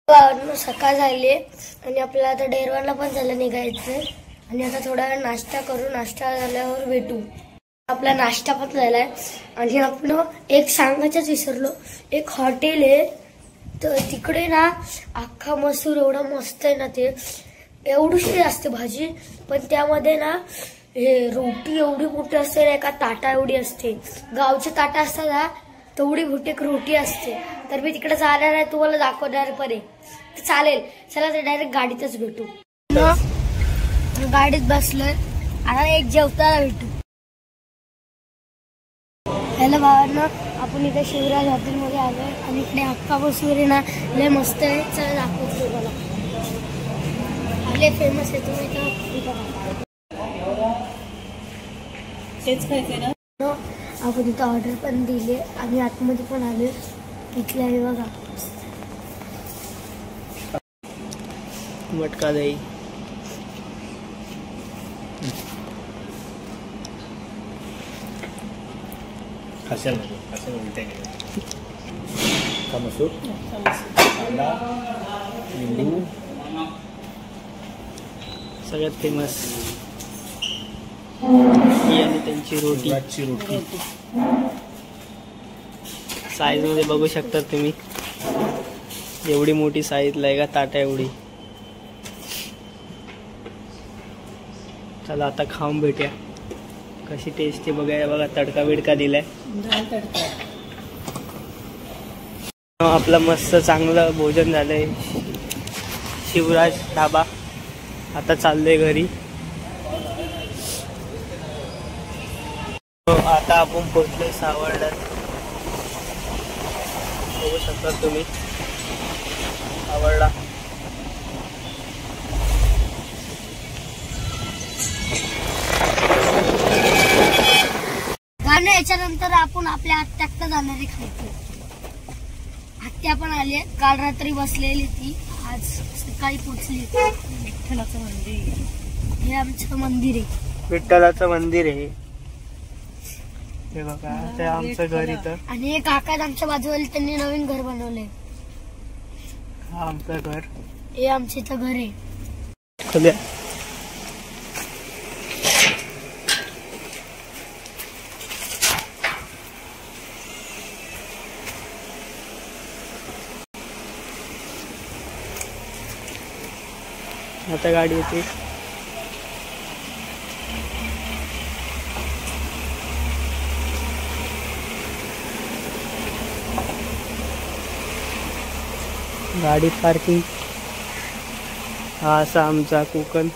सकाळ झाली आणि आपल्याला आता डेरवानला पण झालं निघायचं आणि आता थोडा वेळ नाश्ता करू. नाश्ता झाल्यावर भेटू. आपला नाश्ता पण झालाय आणि आपण एक सांगायचंच विसरलो, एक हॉटेल आहे तर तिकडे ना अख्खा मसूर एवढा मस्त आहे ना, ते एवढीशी असते भाजी पण त्यामध्ये ना हे रोटी एवढी मोठी असते ना, एका ताटा एवढी असते. गावचे ताटा असतात ना तेवढी मोठी एक रोटी असते. तर मी तिकडे जाणार आहे, तुम्हाला दाखवणार पण आहे. चालेल, चला तर डायरेक्ट गाडीतच भेटू. गाडीत बसलोय, आता एक जेवताना भेटू. हॅलो भावांनो, आपण इथे शिवराज हॉटेलमध्ये आलोय आणि इकडे अख्खा मसूर आहे ना, लय मस्त आहे. चला दाखवतो तुम्हाला, लय फेमस आहे. तुम्ही तेच खायचंय ना. आपण इथं ऑर्डर पण दिली आणि आतमध्ये पण आले. इथले आहे बघा, मटका दही, मसूर, कांदा, लिंबू, सगळ्यात फेमस ही आणि त्यांची रोटी. साईज मध्ये बघू शकता तुम्ही, एवढी मोठी साईज आहे का ताटा एवढी. चला आता खाऊन भेटूया कशी टेस्टी बघाय. बघा तडका बिडका दिलाय, आपलं मस्त चांगलं भोजन झालंय. शिवराज ढाबा. आता चाललोय घरी. आता आपण पोहोचलोय सावर्ड्यात, बघू शकता तुम्ही सावर्डा. गाणं याच्यानंतर आपण आपल्या आत्याकडे जाणार आहे खायचं. आत्या पण आली, काल रात्री बसलेली ती, आज सकाळी पोचली. विठ्ठलाचं मंदिर, हे आमचं मंदिर आहे, विठ्ठलाचं मंदिर आहे हे बघा. ते आमचं घर इथं आणि एक काका आमच्या बाजूला, त्यांनी नवीन घर बनवलंय. हा आमचं घर, हे आमचं इथं घर आहे. खोल्या. आता गाडी येते. गाडी पार्किंग. हा असा आमचा कोकण.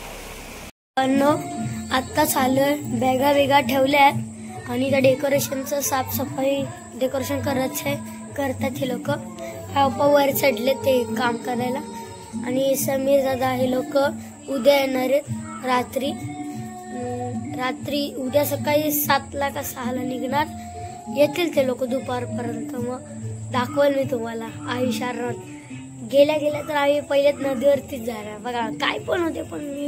आत्ता चालूय, बॅगा वेगा ठेवल्या आणि त्या डेकोरेशनचं साफसफाई डेकोरेशन करतात हे लोक. पप्पा वर चढले ते काम करायला आणि समीर दादा हे लोक उद्या येणार आहेत रात्री उद्या सकाळी 7ला का 6ला निघणार. येतील ते लोक दुपारपर्यंत. मग दाखवेल मी तुम्हाला आयुष्यात. गेल्या तर आम्ही पहिल्याच नदीवरतीच जाणार. बघा काय पण होते, पण मी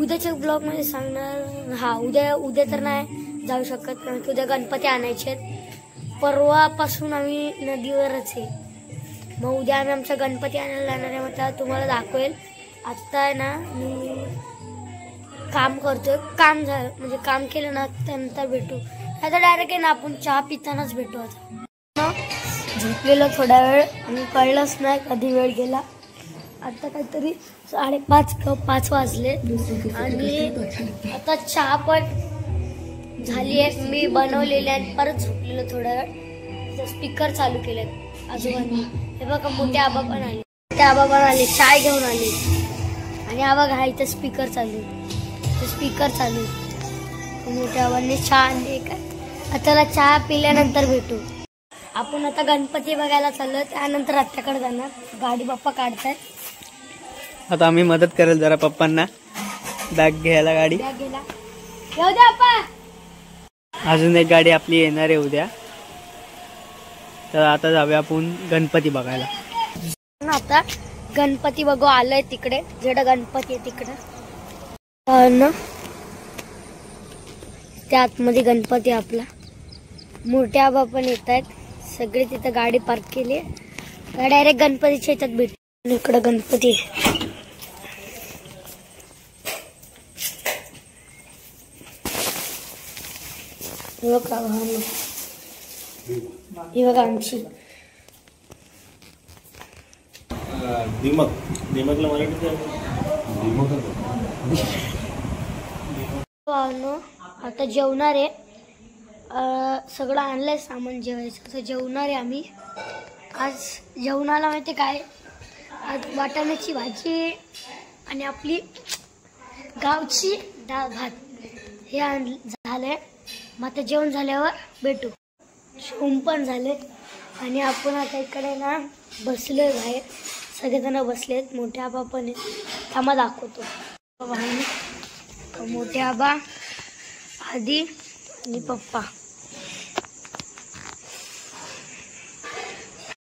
उद्याच्या ब्लॉग मध्ये सांगणार. हा उद्या तर नाही जाऊ शकत, कारण की उद्या गणपती आणायचे आहेत. परवापासून आम्ही नदीवरच आहे. मग उद्या आम्ही आमचा गणपती आणायला जाणार आहे. मग त्या तुम्हाला दाखवेल. आत्ता आहे ना मी काम करतोय, काम झालं म्हणजे काम केलं ना त्यानंतर भेटू. आता डायरेक्ट आहे ना आपण चहा पितानाच भेटू. आता झोपलेलो थोडा वेळ आणि कळलंच नाही कधी वेळ गेला. आता काहीतरी 5:30 वाजले आणि आता चहा पण झाली आहे, मी बनवलेली आणि परत झोपलेलो थोडा वेळ. स्पीकर चालू केले आजोबांनी. हे बघा मोठे आबा पण आले, चाय घेऊन आले आणि हा बघा इथं स्पीकर चालू, मोठ्या आबांनी चहा आणली का. आता चहा पिल्यानंतर भेटू. आपण आता गणपती बघायला चाललो, त्यानंतर आत्याकडे जाणार. गाडी पप्पा काढतायत. आता आम्ही मदत करेल जरा पप्पांना बॅग घ्यायला. गाडी गेला, येऊ द्या पप्पा. अजून एक गाडी आपली येणार आहे उद्या. तर आता जाऊया आपण गणपती बघायला. आता गणपती बघू आलोय तिकडे, जेवढा गणपती आहे तिकडे. त्या आतमध्ये गणपती आपला. मोठे आबा पण येत आहेत. सगळे तिथं गाडी पार्क केली, डायरेक्ट गणपतीच्या ह्याच्यात भेट. आणि इकडं गणपती. हे बघा वाहन, ही बघा आमची दिमक. दिमकला मराठीत वाहन. आता जेवणार आहे. सगळं आणलंय सामान जेवायचं. असं जेवणार आहे आम्ही. आज जेवणाला माहिती काय, आज वाटाण्याची भाजी आणि आपली गावची डाळ भात हे झालंय. मग आता जेवण झाल्यावर भेटू. जेवण पण झाले आणि आपण आता इकडे ना बसलोय बाहेर. सगळेजण बसलेत. मोठे आबा पण आहेत. थांबा दाखवतो. मोठे आबा, आधी आणि पप्पा.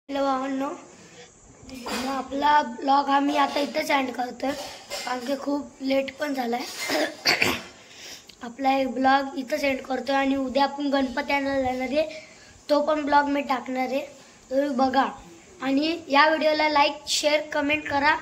हॅलो भावांनो, आपला ब्लॉग आम्ही आता इथंच एंड करतोय कारण की खूप लेट पण झालाय. आपला एक ब्लॉग इथंच एंड करतोय आणि उद्या आपण गणपती आणायला जाणार आहे. तो पण ब्लॉग मी टाकणार आहे, तुम्ही बघा. आणि या व्हिडिओला लाईक, शेअर, कमेंट करा.